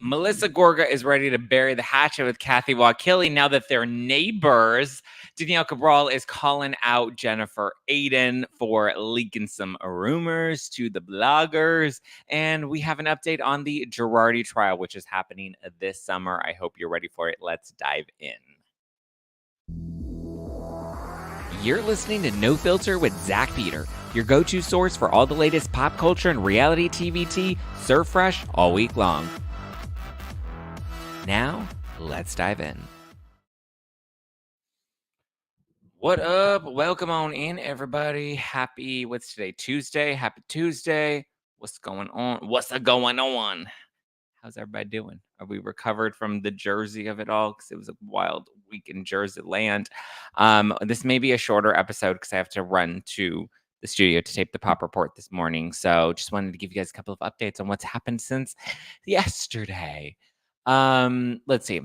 Melissa Gorga is ready to bury the hatchet with Kathy Wakile now that they're neighbors. Daneille Cabral is calling out Jennifer Aydin for leaking some rumors to the bloggers. And we have an update on the Girardi trial, which is happening this summer. I hope you're ready for it. Let's dive in. You're listening to No Filter with Zack Peter, your go-to source for all the latest pop culture and reality TV tea, served fresh all week long. Now, let's dive in. What up? Welcome on in, everybody. Happy, what's today? Tuesday. Happy Tuesday. What's going on? What's going on? How's everybody doing? Are we recovered from the Jersey of it all? Because it was a wild week in Jersey land. This may be a shorter episode because I have to run to the studio to tape the pop report this morning. So just wanted to give you guys a couple of updates on what's happened since yesterday. Let's see.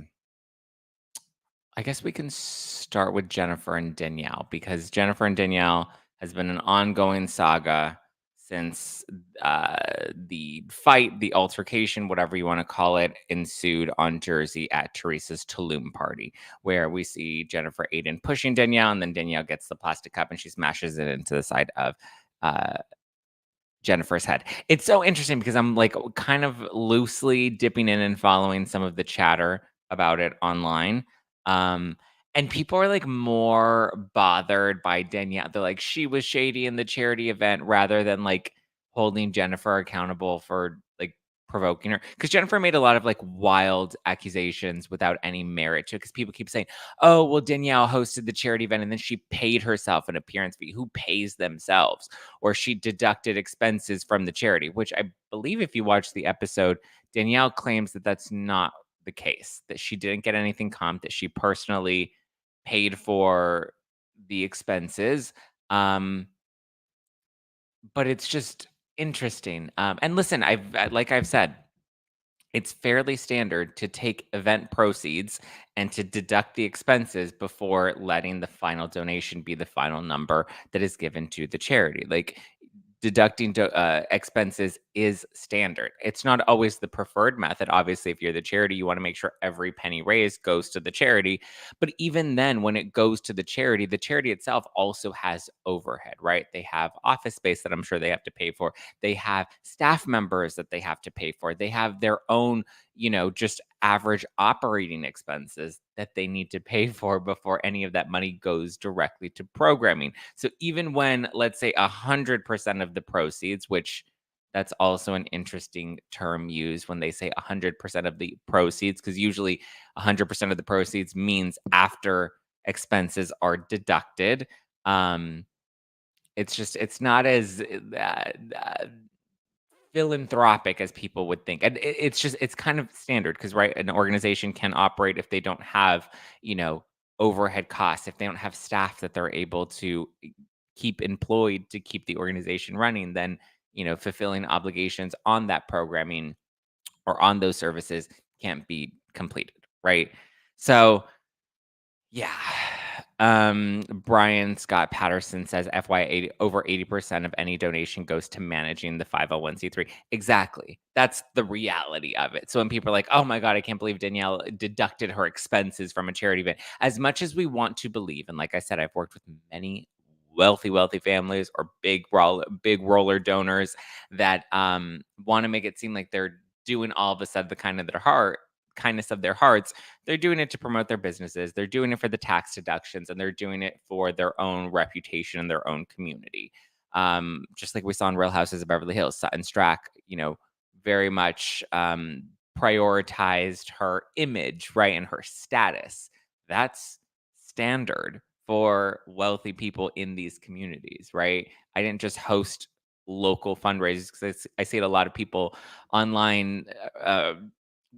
I guess we can start with Jennifer and Danielle, because Jennifer and Danielle has been an ongoing saga since the fight, the altercation, whatever you want to call it, ensued on Jersey at Teresa's Tulum party, where we see Jennifer Aydin pushing Danielle, and then Danielle gets the plastic cup and she smashes it into the side of Jennifer's head. It's so interesting because I'm like kind of loosely dipping in and following some of the chatter about it online. And people are like more bothered by Danielle. They're like, she was shady in the charity event rather than like holding Jennifer accountable for like provoking her. Because Jennifer made a lot of like wild accusations without any merit to it. Because people keep saying, oh, well, Danielle hosted the charity event and then she paid herself an appearance fee. Who pays themselves? Or she deducted expenses from the charity, which I believe if you watch the episode, Danielle claims that that's not the case, that she didn't get anything comped, that she personally paid for the expenses. But it's just interesting. And listen, like I've said, it's fairly standard to take event proceeds and to deduct the expenses before letting the final donation be the final number that is given to the charity. Like deducting expenses is standard. It's not always the preferred method. Obviously, if you're the charity, you want to make sure every penny raised goes to the charity. But even then, when it goes to the charity itself also has overhead, right? They have office space that I'm sure they have to pay for. They have staff members that they have to pay for. They have their own, just average operating expenses that they need to pay for before any of that money goes directly to programming. So even when, let's say, 100% of the proceeds, which that's also an interesting term used when they say 100% of the proceeds, because usually 100% of the proceeds means after expenses are deducted. It's not as philanthropic as people would think. And it's kind of standard because, right, an organization can operate if they don't have, overhead costs, if they don't have staff that they're able to keep employed to keep the organization running, then, fulfilling obligations on that programming or on those services can't be completed, right? So, yeah. Brian Scott Patterson says FYI over 80% of any donation goes to managing the 501c3. Exactly. That's the reality of it. So when people are like, oh my God, I can't believe Danielle deducted her expenses from a charity event. As much as we want to believe, and like I said, I've worked with many wealthy families or big roller donors that want to make it seem like they're doing all of a sudden the kindness of their hearts. They're doing it to promote their businesses. They're doing it for the tax deductions, and they're doing it for their own reputation and their own community. Just like we saw in Real Houses of Beverly Hills, Sutton Strack, very much prioritized her image, right, and her status. That's standard for wealthy people in these communities, right? I didn't just host local fundraisers because I see a lot of people online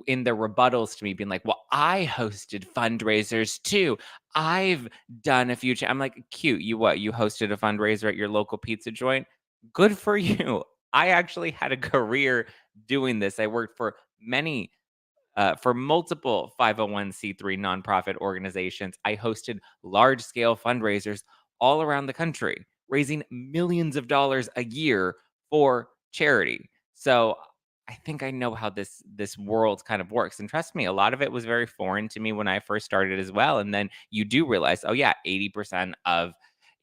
in their rebuttals to me being like, well, I hosted fundraisers too. I've done a few. I'm like, cute. You hosted a fundraiser at your local pizza joint? Good for you. I actually had a career doing this. I worked for multiple 501c3 nonprofit organizations. I hosted large scale fundraisers all around the country, raising millions of dollars a year for charity. So I think I know how this world kind of works. And trust me, a lot of it was very foreign to me when I first started as well. And then you do realize, oh yeah, 80% of,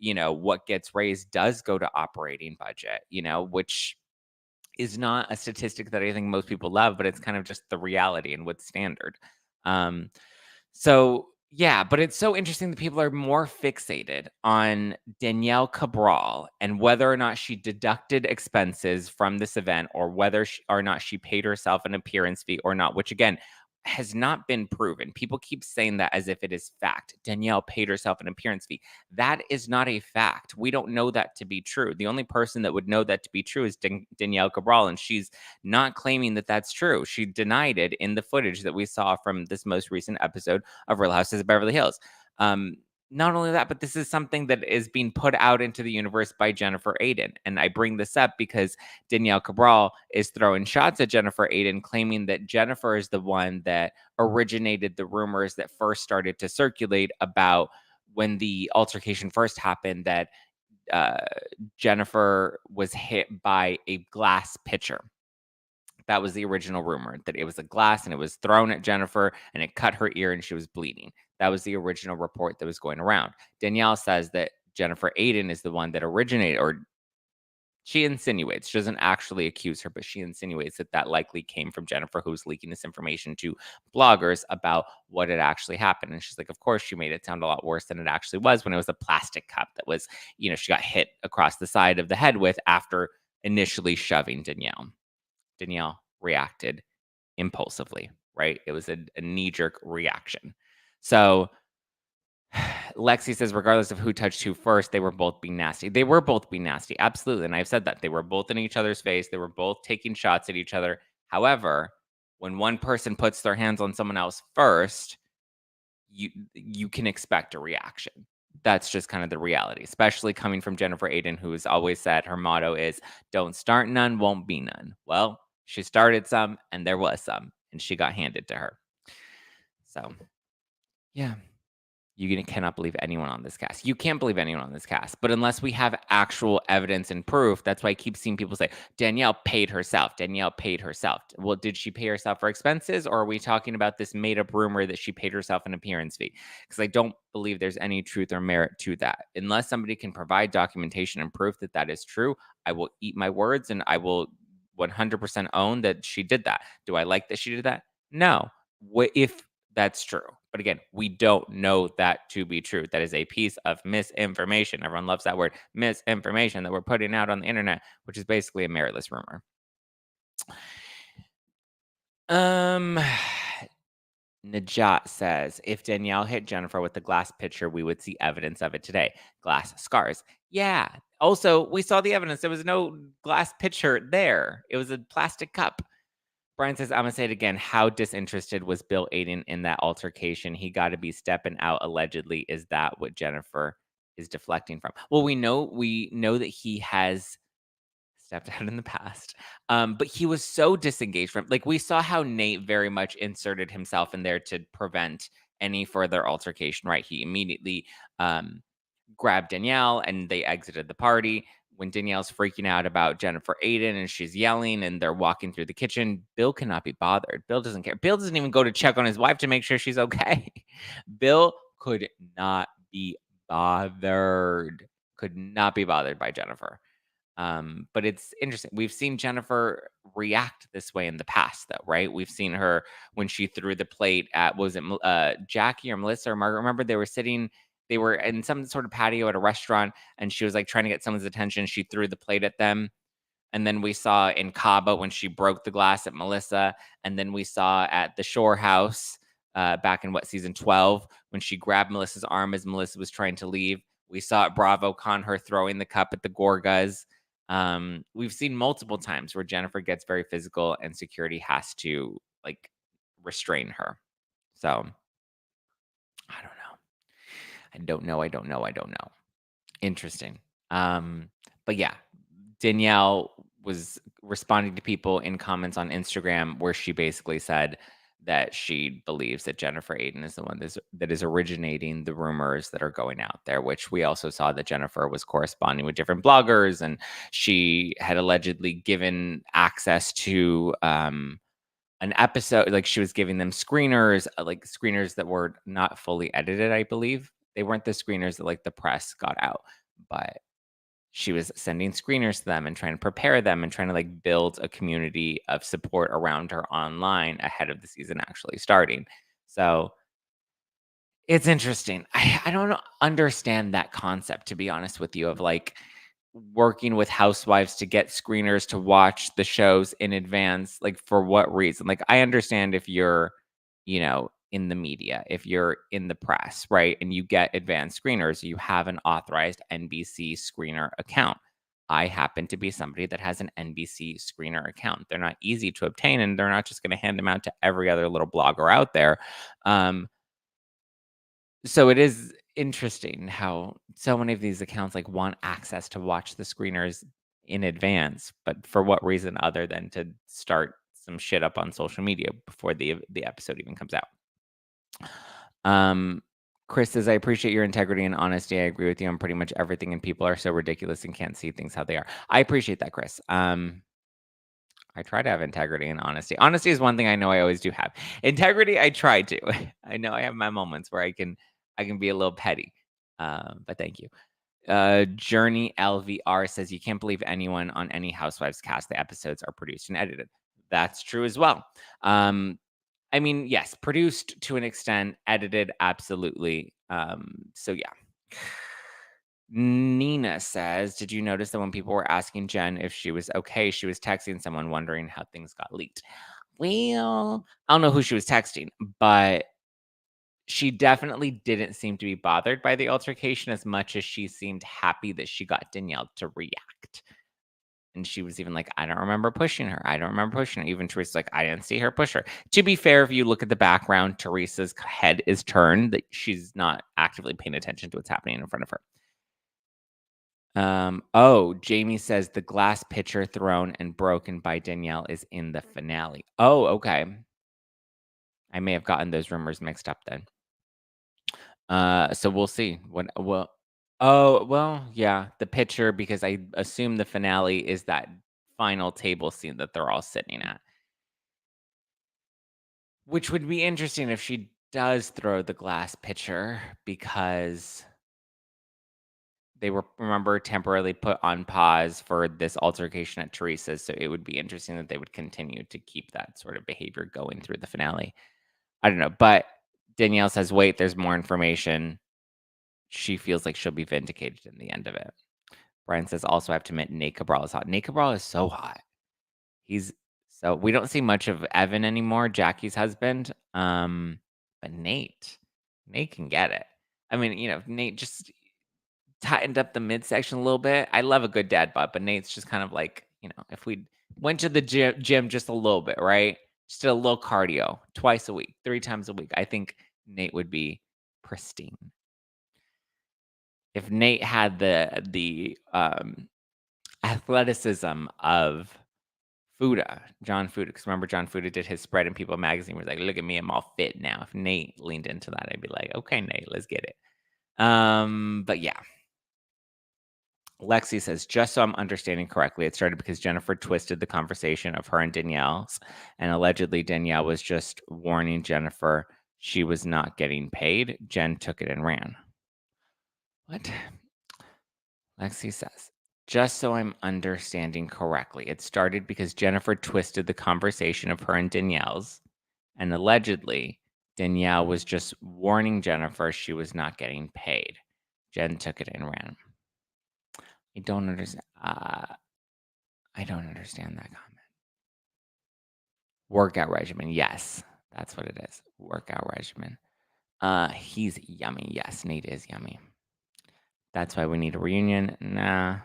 what gets raised does go to operating budget, which is not a statistic that I think most people love, but it's kind of just the reality and what's standard. Um, so yeah, but it's so interesting that people are more fixated on Daneille Cabral and whether or not she deducted expenses from this event or whether or not she paid herself an appearance fee or not, which again has not been proven. People keep saying that as if it is fact. Danielle paid herself an appearance fee. That is not a fact. We don't know that to be true. The only person that would know that to be true is Daneille Cabral, and she's not claiming that that's true. She denied it in the footage that we saw from this most recent episode of Real Houses of Beverly Hills. Um, Not only that, but this is something that is being put out into the universe by Jennifer Aydin. And I bring this up because Daneille Cabral is throwing shots at Jennifer Aydin, claiming that Jennifer is the one that originated the rumors that first started to circulate about when the altercation first happened, that uh, Jennifer was hit by a glass pitcher. That was the original rumor, that it was a glass and it was thrown at Jennifer and it cut her ear and she was bleeding. That was the original report that was going around. Danielle says that Jennifer Aydin is the one that originated, or she insinuates, she doesn't actually accuse her, but she insinuates that that likely came from Jennifer, who's leaking this information to bloggers about what had actually happened. And she's like, of course, she made it sound a lot worse than it actually was when it was a plastic cup that was, she got hit across the side of the head with after initially shoving Danielle. Danielle reacted impulsively, right? It was a knee-jerk reaction. So Lexi says, regardless of who touched who first, they were both being nasty. They were both being nasty. Absolutely. And I've said that. They were both in each other's face. They were both taking shots at each other. However, when one person puts their hands on someone else first, you can expect a reaction. That's just kind of the reality, especially coming from Jennifer Aydin, who has always said her motto is don't start none, won't be none. Well, she started some and there was some, and she got handed to her. So, yeah. You cannot believe anyone on this cast. You can't believe anyone on this cast. But unless we have actual evidence and proof, that's why I keep seeing people say, Danielle paid herself. Danielle paid herself. Well, did she pay herself for expenses? Or are we talking about this made up rumor that she paid herself an appearance fee? Because I don't believe there's any truth or merit to that. Unless somebody can provide documentation and proof that that is true, I will eat my words and I will 100% own that she did that. Do I like that she did that? No. What if that's true? But again, we don't know that to be true. That is a piece of misinformation. Everyone loves that word, misinformation, that we're putting out on the internet, which is basically a meritless rumor. Najat says, if Danielle hit Jennifer with the glass pitcher, we would see evidence of it today. Glass scars. Yeah. Also, we saw the evidence. There was no glass pitcher there. It was a plastic cup. Brian says, I'm going to say it again. How disinterested was Bill Aydin in that altercation? He got to be stepping out allegedly. Is that what Jennifer is deflecting from? Well, we know that he has stepped out in the past. But he was so disengaged from, like, we saw how Nate very much inserted himself in there to prevent any further altercation, right? He immediately grabbed Danielle and they exited the party. When Danielle's freaking out about Jennifer Aydin and she's yelling and they're walking through the kitchen, Bill cannot be bothered. Bill doesn't care. Bill doesn't even go to check on his wife to make sure she's okay. Bill could not be bothered. Could not be bothered by Jennifer. But it's interesting. We've seen Jennifer react this way in the past, though, right? We've seen her when she threw the plate at, was it Jackie or Melissa or Margaret? Remember, they were in some sort of patio at a restaurant, and she was like trying to get someone's attention. She threw the plate at them. And then we saw in Cabo when she broke the glass at Melissa. And then we saw at the Shore House back in season 12 when she grabbed Melissa's arm as Melissa was trying to leave. We saw at BravoCon her throwing the cup at the Gorgas. We've seen multiple times where Jennifer gets very physical and security has to restrain her. So I don't know. I don't know. Interesting. But yeah, Danielle was responding to people in comments on Instagram where she basically said that she believes that Jennifer Aydin is the one that is originating the rumors that are going out there, which we also saw that Jennifer was corresponding with different bloggers, and she had allegedly given access to an episode, like she was giving them screeners, like screeners that were not fully edited, I believe. They weren't the screeners that like the press got out, but she was sending screeners to them and trying to prepare them and trying to like build a community of support around her online ahead of the season actually starting. So it's interesting. I don't understand that concept, to be honest with you, of like working with housewives to get screeners to watch the shows in advance. Like, for what reason? Like, I understand if you're, in the media, if you're in the press, right? And you get advanced screeners, you have an authorized NBC screener account. I happen to be somebody that has an NBC screener account. They're not easy to obtain, and they're not just going to hand them out to every other little blogger out there. Um, so it is interesting how so many of these accounts, like, want access to watch the screeners in advance, but for what reason other than to start some shit up on social media before the episode even comes out. Um, Chris says, "I appreciate your integrity and honesty. I agree with you on pretty much everything, and people are so ridiculous and can't see things how they are." I appreciate that, Chris. I try to have integrity and honesty. Honesty is one thing I know I always do have. Integrity, I try to. I know I have my moments where I can be a little petty. But thank you. Journey LVR says, "You can't believe anyone on any Housewives cast. The episodes are produced and edited." That's true as well. I mean, yes, produced to an extent, edited absolutely. So yeah. Nina says, "Did you notice that when people were asking Jen if she was okay, she was texting someone wondering how things got leaked?" Well, I don't know who she was texting, but she definitely didn't seem to be bothered by the altercation as much as she seemed happy that she got Danielle to react. And she was even like, "I don't remember pushing her. I don't remember pushing her." Even Teresa's like, "I didn't see her push her." To be fair, if you look at the background, Teresa's head is turned, that she's not actively paying attention to what's happening in front of her. Oh, Jamie says the glass pitcher thrown and broken by Danielle is in the finale. Oh, okay. I may have gotten those rumors mixed up then. So we'll see. Oh, well, yeah, the pitcher, because I assume the finale is that final table scene that they're all sitting at. Which would be interesting if she does throw the glass pitcher, because they were, remember, temporarily put on pause for this altercation at Teresa's, so it would be interesting that they would continue to keep that sort of behavior going through the finale. I don't know, but Danielle says, "Wait, there's more information." She feels like she'll be vindicated in the end of it. Brian says, "Also, I have to admit, Nate Cabral is hot." Nate Cabral is so hot. He's so, we don't see much of Evan anymore, Jackie's husband. But Nate can get it. I mean, Nate just tightened up the midsection a little bit. I love a good dad bod, but Nate's just kind of like, if we went to the gym just a little bit, right? Just did a little cardio twice a week, 3 times a week, I think Nate would be pristine. If Nate had the athleticism of John Fuda, because remember John Fuda did his spread in People magazine, was like, "Look at me, I'm all fit now." If Nate leaned into that, I'd be like, "Okay, Nate, let's get it." But yeah. Lexi says, "Just so I'm understanding correctly, it started because Jennifer twisted the conversation of her and Danielle's, and allegedly Danielle was just warning Jennifer she was not getting paid. Jen took it and ran." What? Lexi says, "Just so I'm understanding correctly, it started because Jennifer twisted the conversation of her and Danielle's, and allegedly Danielle was just warning Jennifer she was not getting paid. Jen took it and ran." I don't understand. I don't understand that comment. Workout regimen. Yes, that's what it is. Workout regimen. He's yummy. Yes, Nate is yummy. That's why we need a reunion. Nah.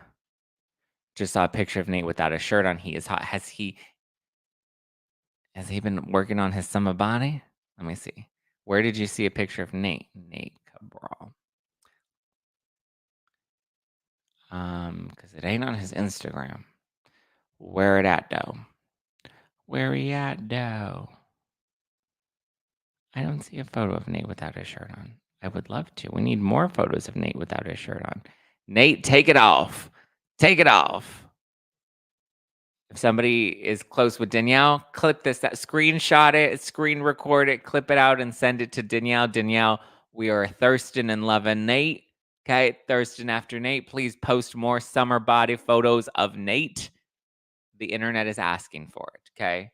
Just saw a picture of Nate without a shirt on. He is hot. Has he been working on his summer body? Let me see. Where did you see a picture of Nate? Nate Cabral. Because it ain't on his Instagram. Where it at, though? Where he at, though? I don't see a photo of Nate without his shirt on. I would love to. We need more photos of Nate without his shirt on. Nate, take it off. Take it off. If somebody is close with Danielle, clip this, that screenshot it, screen record it, clip it out, and send it to Danielle. Danielle, we are thirsting and loving Nate. Okay, thirsting after Nate. Please post more summer body photos of Nate. The internet is asking for it. Okay.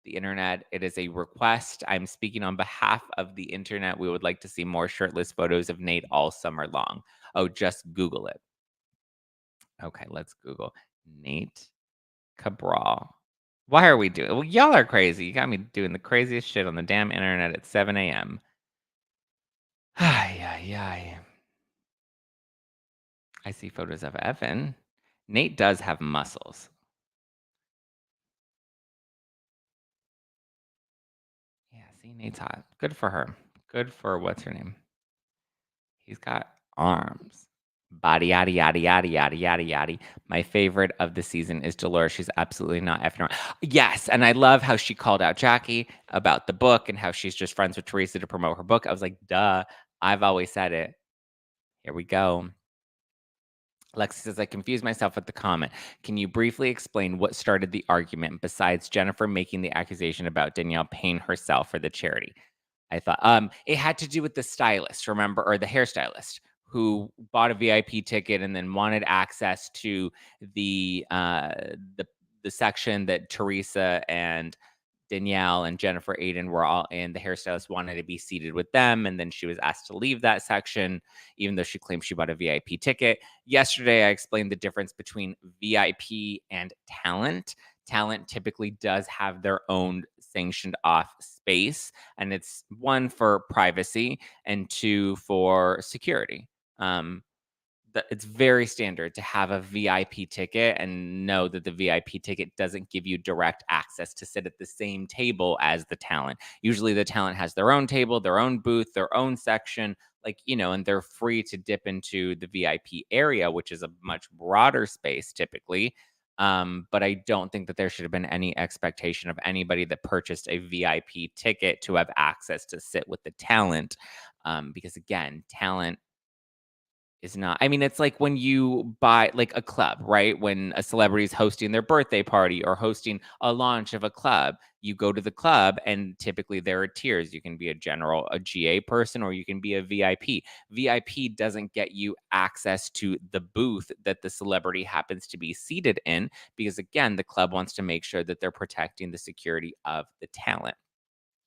The internet, it is a request. I'm speaking on behalf of the internet. We would like to see more shirtless photos of Nate all summer long. Oh, just Google it. Okay, let's Google Nate Cabral. Why are we doing? Well, y'all are crazy. You got me doing the craziest shit on the damn internet at 7 a.m. Ay, ay, ay. I see photos of Evan. Nate does have muscles. Yeah, see, Nate's hot. Good for her. Good for what's her name? He's got arms. Body yada yada yada yada yada yada. My favorite of the season is Dolores. She's absolutely not effing around. Yes, and I love how she called out Jackie about the book and how she's just friends with Teresa to promote her book. I was like, duh, I've always said it. Here we go. Lexi says, I confused myself with the comment. Can you briefly explain what started the argument besides Jennifer making the accusation about Danielle paying herself for the charity? I thought it had to do with the stylist, remember, or the hairstylist who bought a VIP ticket and then wanted access to the uh the the section that Teresa and Danielle and Jennifer Aydin were all in. The hairstylist wanted to be seated with them, and then she was asked to leave that section, even though she claimed she bought a VIP ticket. Yesterday, I explained the difference between VIP and talent. Talent typically does have their own sanctioned off space, and it's one for privacy and two for security. Um, it's very standard to have a VIP ticket and know that the VIP ticket doesn't give you direct access to sit at the same table as the talent. Usually the talent has their own table, their own booth, their own section, like, and they're free to dip into the VIP area, which is a much broader space typically. But I don't think that there should have been any expectation of anybody that purchased a VIP ticket to have access to sit with the talent. Because again, talent is not. I mean, it's like when you buy like a club, right? When a celebrity is hosting their birthday party or hosting a launch of a club, you go to the club and typically there are tiers. You can be a general, a GA person, or you can be a VIP. VIP doesn't get you access to the booth that the celebrity happens to be seated in because, again, the club wants to make sure that they're protecting the security of the talent.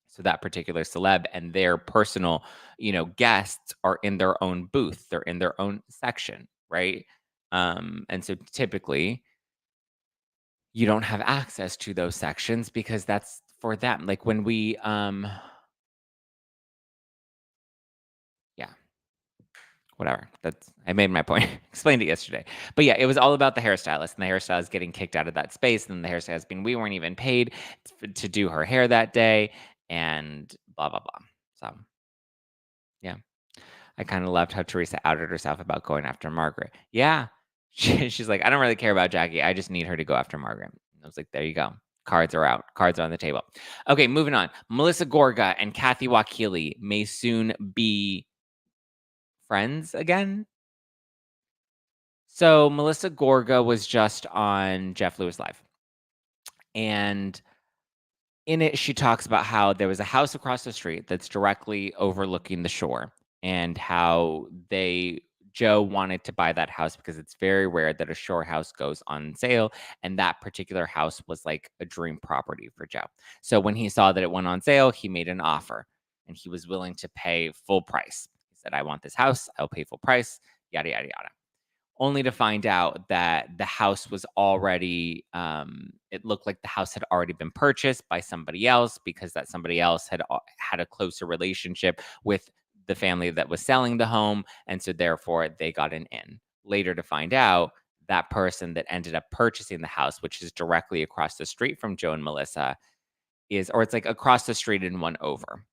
So that particular celeb and their personal, guests are in their own booth. They're in their own section, right? And so typically you don't have access to those sections because that's for them. Like when we yeah, whatever. That's I made my point. Explained it yesterday. But yeah, it was all about the hairstylist and the hairstylist getting kicked out of that space. And the hairstylist being, we weren't even paid to do her hair that day and blah, blah, blah. So yeah. I kinda loved how Teresa outed herself about going after Margaret. Yeah. She's like, "I don't really care about Jackie. I just need her to go after Margaret." I was like, "There you go. Cards are out. Cards are on the table." Okay, moving on. Melissa Gorga and Kathy Wakile may soon be friends again. So, Melissa Gorga was just on Jeff Lewis Live, and in it, she talks about how there was a house across the street that's directly overlooking the shore and how Joe wanted to buy that house because it's very rare that a shore house goes on sale. And that particular house was like a dream property for Joe. So when he saw that it went on sale, he made an offer and he was willing to pay full price. He said, I want this house. I'll pay full price, yada, yada, yada, only to find out that the house was already it looked like the house had already been purchased by somebody else because that somebody else had a closer relationship with the family that was selling the home, and so therefore they got an in. Later to find out that person that ended up purchasing the house, which is directly across the street from Joe and Melissa, it's like across the street and one over,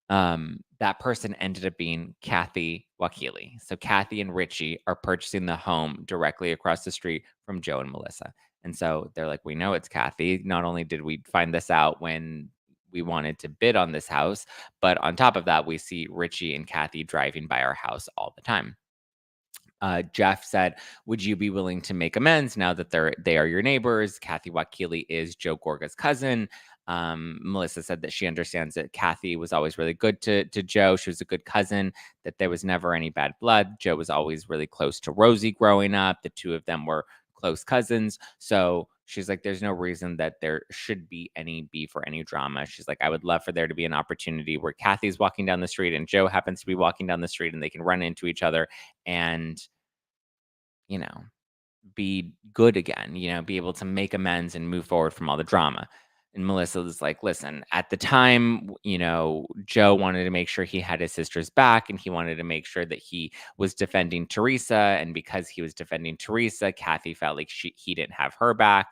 that person ended up being Kathy Wakile. So Kathy and Richie are purchasing the home directly across the street from Joe and Melissa. And so they're like, we know it's Kathy. Not only did we find this out when we wanted to bid on this house. But on top of that, we see Richie and Kathy driving by our house all the time. Jeff said, "Would you be willing to make amends now that they are your neighbors?" Kathy Wakile is Joe Gorga's cousin. Melissa said that she understands that Kathy was always really good to Joe. She was a good cousin, that there was never any bad blood. Joe was always really close to Rosie growing up. The two of them were close cousins. So she's like, there's no reason that there should be any beef or any drama. She's like, I would love for there to be an opportunity where Kathy's walking down the street and Joe happens to be walking down the street and they can run into each other and, you know, be good again, be able to make amends and move forward from all the drama. And Melissa was like, listen, at the time, Joe wanted to make sure he had his sister's back and he wanted to make sure that he was defending Teresa. And because he was defending Teresa, Kathy felt like he didn't have her back.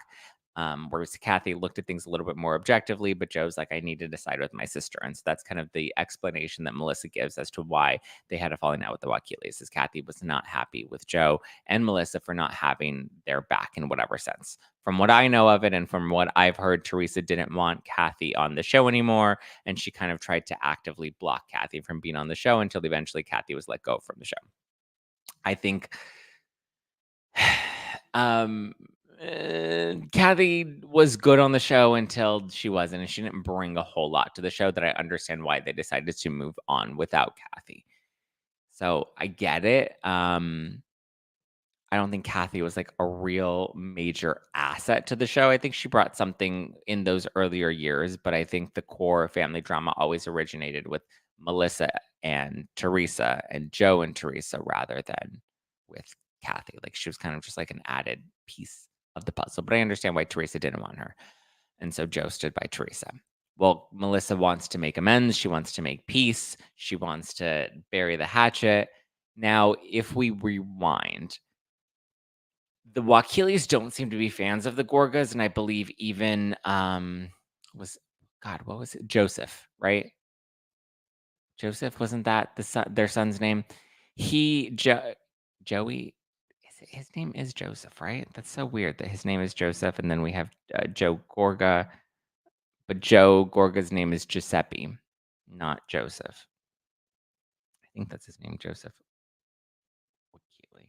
Whereas Kathy looked at things a little bit more objectively, but Joe's like, I need to decide with my sister. And so that's kind of the explanation that Melissa gives as to why they had a falling out with the Wakiles, is Kathy was not happy with Joe and Melissa for not having their back in whatever sense. From what I know of it and from what I've heard, Teresa didn't want Kathy on the show anymore, and she kind of tried to actively block Kathy from being on the show until eventually Kathy was let go from the show. I think Kathy was good on the show until she wasn't, and she didn't bring a whole lot to the show that I understand why they decided to move on without Kathy. So I get it. I don't think Kathy was like a real major asset to the show. I think she brought something in those earlier years, but I think the core family drama always originated with Melissa and Teresa and Joe and Teresa rather than with Kathy. Like she was kind of just like an added piece of the puzzle. But I understand why Teresa didn't want her. And so Joe stood by Teresa. Well, Melissa wants to make amends. She wants to make peace. She wants to bury the hatchet. Now, if we rewind, the Wakiles don't seem to be fans of the Gorgas, and I believe even what was it? Joseph, right? Joseph, wasn't that their son's name? Joey, his name is Joseph, right? That's so weird that his name is Joseph, and then we have Joe Gorga, but Joe Gorga's name is Giuseppe, not Joseph. I think that's his name, Joseph Wakile.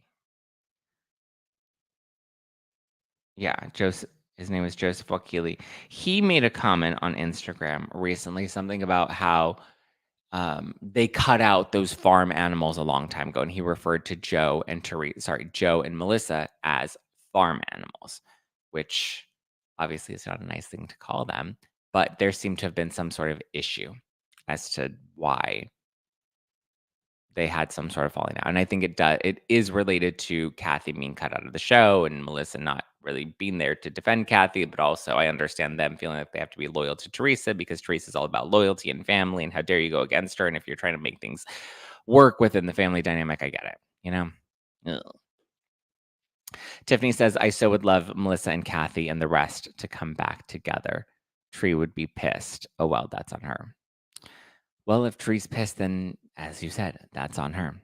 Yeah, Joseph. His name is Joseph Wakile. He made a comment on Instagram recently, something about how they cut out those farm animals a long time ago, and he referred to Joe and Melissa as farm animals, which obviously is not a nice thing to call them. But there seemed to have been some sort of issue as to why they had some sort of falling out. And I think it is related to Kathy being cut out of the show and Melissa not really being there to defend Kathy, but also I understand them feeling like they have to be loyal to Teresa because Teresa's all about loyalty and family, and how dare you go against her? And if you're trying to make things work within the family dynamic, I get it, Ugh. Tiffany says, I so would love Melissa and Kathy and the rest to come back together. Tree would be pissed. Oh, well, that's on her. Well, if Tree's pissed, then as you said, that's on her.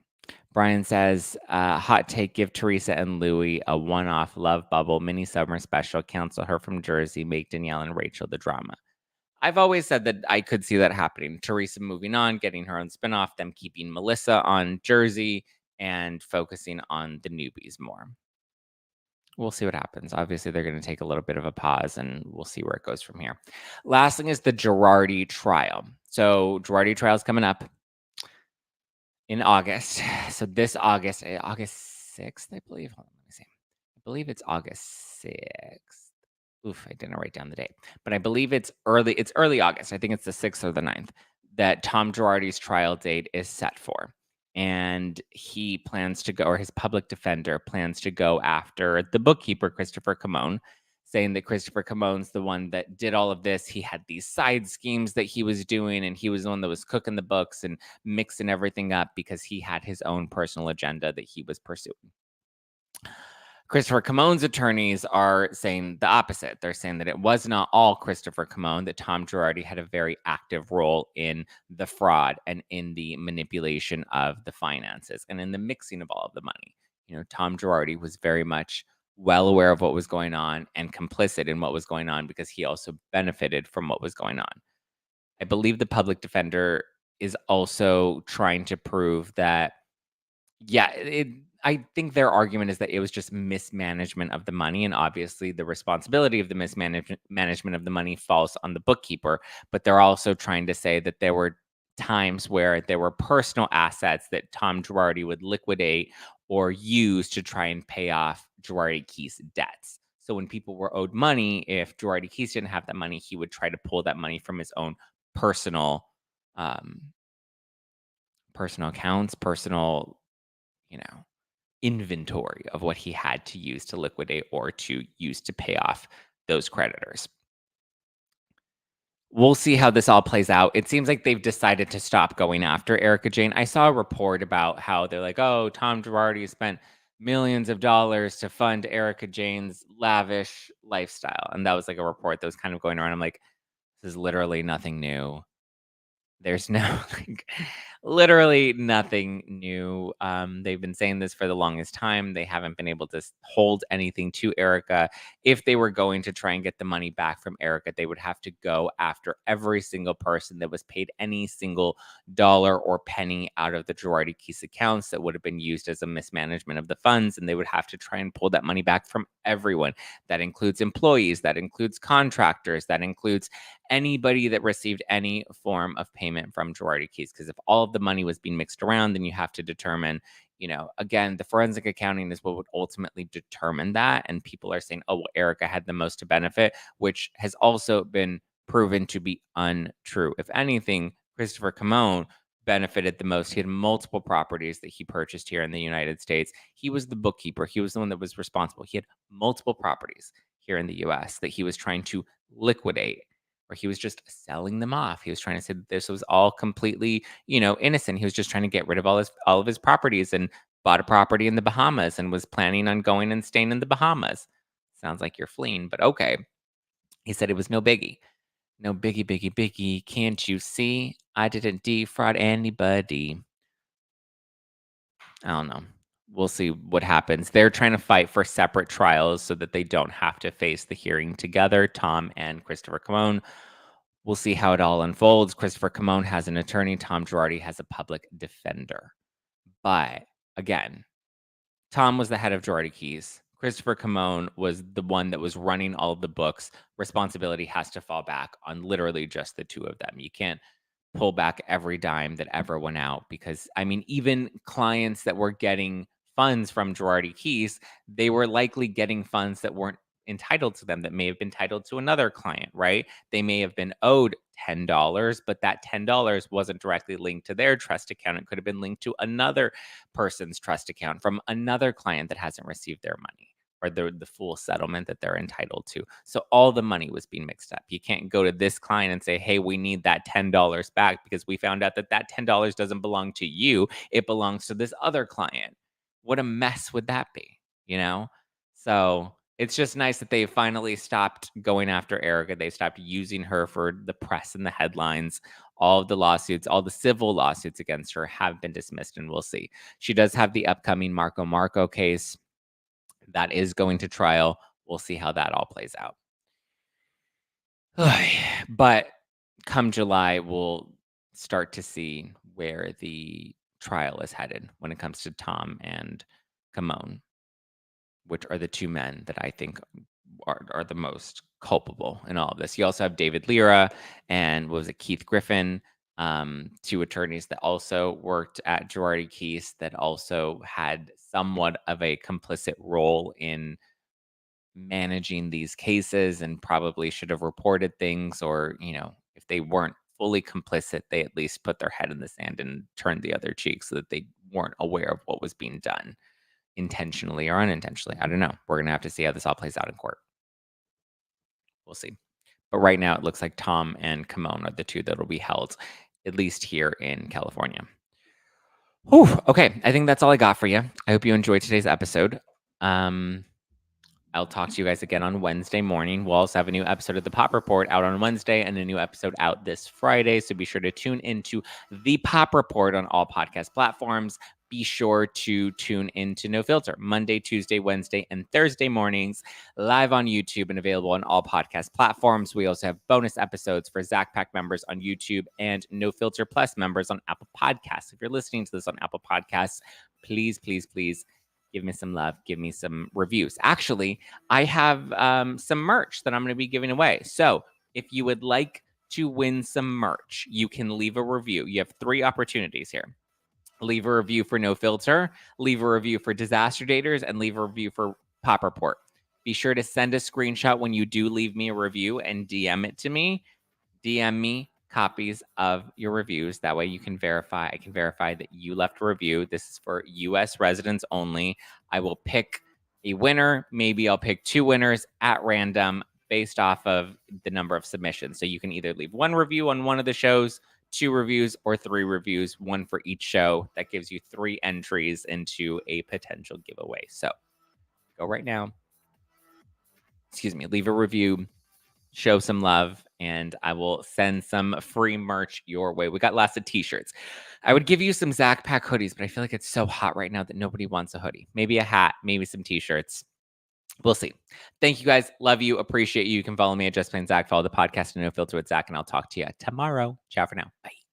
Brian says, hot take, give Teresa and Louie a one-off love bubble mini summer special, cancel her from Jersey, make Danielle and Rachel the drama. I've always said that I could see that happening. Teresa moving on, getting her own spinoff, them keeping Melissa on Jersey and focusing on the newbies more. We'll see what happens. Obviously, they're going to take a little bit of a pause and we'll see where it goes from here. Last thing is the Girardi trial. So Girardi trial is coming up in August. So this August 6th, I believe. Hold on, let me see. I believe it's August 6th. Oof, I didn't write down the date. But I believe it's early August. I think it's the 6th or the 9th that Tom Girardi's trial date is set for. And he plans to go, or his public defender plans to go after the bookkeeper, Christopher Camone, saying that Christopher Camone's the one that did all of this. He had these side schemes that he was doing, and he was the one that was cooking the books and mixing everything up because he had his own personal agenda that he was pursuing. Christopher Camone's attorneys are saying the opposite. They're saying that it was not all Christopher Camone, that Tom Girardi had a very active role in the fraud and in the manipulation of the finances and in the mixing of all of the money. Tom Girardi was very much well aware of what was going on and complicit in what was going on because he also benefited from what was going on. I believe the public defender is also trying to prove that, yeah, I think their argument is that it was just mismanagement of the money, and obviously the responsibility of the management of the money falls on the bookkeeper. But they're also trying to say that there were times where there were personal assets that Tom Girardi would liquidate or use to try and pay off Girardi Keith's debts. So when people were owed money, if Girardi Keith didn't have that money, he would try to pull that money from his own personal um, personal accounts, personal, you know, inventory of what he had to use to liquidate or to use to pay off those creditors. We'll see how this all plays out. It seems like they've decided to stop going after Erica Jane. I saw a report about how they're like, oh, Tom Girardi spent millions of dollars to fund Erica Jane's lavish lifestyle. And that was like a report that was kind of going around. I'm like, this is literally nothing new. There's no, like, literally nothing new. They've been saying this for the longest time. They haven't been able to hold anything to Erica. If they were going to try and get the money back from Erica, they would have to go after every single person that was paid any single dollar or penny out of the Girardi Keys accounts that would have been used as a mismanagement of the funds. And they would have to try and pull that money back from everyone. That includes employees, that includes contractors, that includes anybody that received any form of payment from Girardi Keys. Because if all of the money was being mixed around, then you have to determine, again, the forensic accounting is what would ultimately determine that. And people are saying, oh, well, Erica had the most to benefit, which has also been proven to be untrue. If anything, Christopher Camone benefited the most. He had multiple properties that he purchased here in the United States. He was the bookkeeper. He was the one that was responsible. He had multiple properties here in the US that he was trying to liquidate, or he was just selling them off. He was trying to say that this was all completely, innocent. He was just trying to get rid of all of his properties, and bought a property in the Bahamas and was planning on going and staying in the Bahamas. Sounds like you're fleeing, but okay. He said it was no biggie. No biggie, biggie, biggie. Can't you see? I didn't defraud anybody. I don't know. We'll see what happens. They're trying to fight for separate trials so that they don't have to face the hearing together, Tom and Christopher Camone. We'll see how it all unfolds. Christopher Camone has an attorney. Tom Girardi has a public defender. But again, Tom was the head of Girardi Keys. Christopher Camone was the one that was running all of the books. Responsibility has to fall back on literally just the two of them. You can't pull back every dime that ever went out, because I mean, even clients that were getting funds from Girardi Keys, they were likely getting funds that weren't entitled to them, that may have been entitled to another client, right? They may have been owed $10, but that $10 wasn't directly linked to their trust account. It could have been linked to another person's trust account from another client that hasn't received their money, or the full settlement that they're entitled to. So all the money was being mixed up. You can't go to this client and say, hey, we need that $10 back because we found out that that $10 doesn't belong to you. It belongs to this other client. What a mess would that be, So it's just nice that they finally stopped going after Erica. They stopped using her for the press and the headlines. All of the lawsuits, all the civil lawsuits against her have been dismissed, and we'll see. She does have the upcoming Marco case that is going to trial. We'll see how that all plays out. But come July, we'll start to see where the trial is headed when it comes to Tom and Camone, which are the two men that I think are the most culpable in all of this. You also have David Lira and Keith Griffin, two attorneys that also worked at Girardi Keys that also had somewhat of a complicit role in managing these cases, and probably should have reported things, or if they weren't fully complicit, they at least put their head in the sand and turned the other cheek so that they weren't aware of what was being done, intentionally or unintentionally. I don't know. We're gonna have to see how this all plays out in court. We'll see. But right now it looks like Tom and Camone are the two that will be held, at least here in California. Whew, okay, I think that's all I got for you. I hope you enjoyed today's episode. I'll talk to you guys again on Wednesday morning. We'll also have a new episode of the Pop Report out on Wednesday and a new episode out this Friday. So be sure to tune into the Pop Report on all podcast platforms. be sure to tune into No Filter Monday, Tuesday, Wednesday, and Thursday mornings, live on YouTube and available on all podcast platforms. We also have bonus episodes for Zack Pack members on YouTube and No Filter Plus members on Apple Podcasts. If you're listening to this on Apple Podcasts, please, please, please give me some love, give me some reviews. Actually, I have some merch that I'm going to be giving away. So if you would like to win some merch, you can leave a review. You have 3 opportunities here. Leave a review for No Filter, leave a review for Disaster Daters, and leave a review for Pop Report. Be sure to send a screenshot when you do leave me a review and DM it to me. DM me copies of your reviews. That way you can verify. I can verify that you left a review. This is for US residents only. I will pick a winner. Maybe I'll pick 2 winners at random based off of the number of submissions. So you can either leave 1 review on one of the shows, 2 reviews, or 3 reviews, 1 for each show. That gives you 3 entries into a potential giveaway. So go right now. Leave a review, show some love, and I will send some free merch your way. We got lots of t-shirts. I would give you some Zack Pack hoodies, but I feel like it's so hot right now that nobody wants a hoodie. Maybe a hat, maybe some t-shirts. We'll see. Thank you guys. Love you. Appreciate you. You can follow me at Just Plain Zack. Follow the podcast and No Filter with Zack, and I'll talk to you tomorrow. Ciao for now. Bye.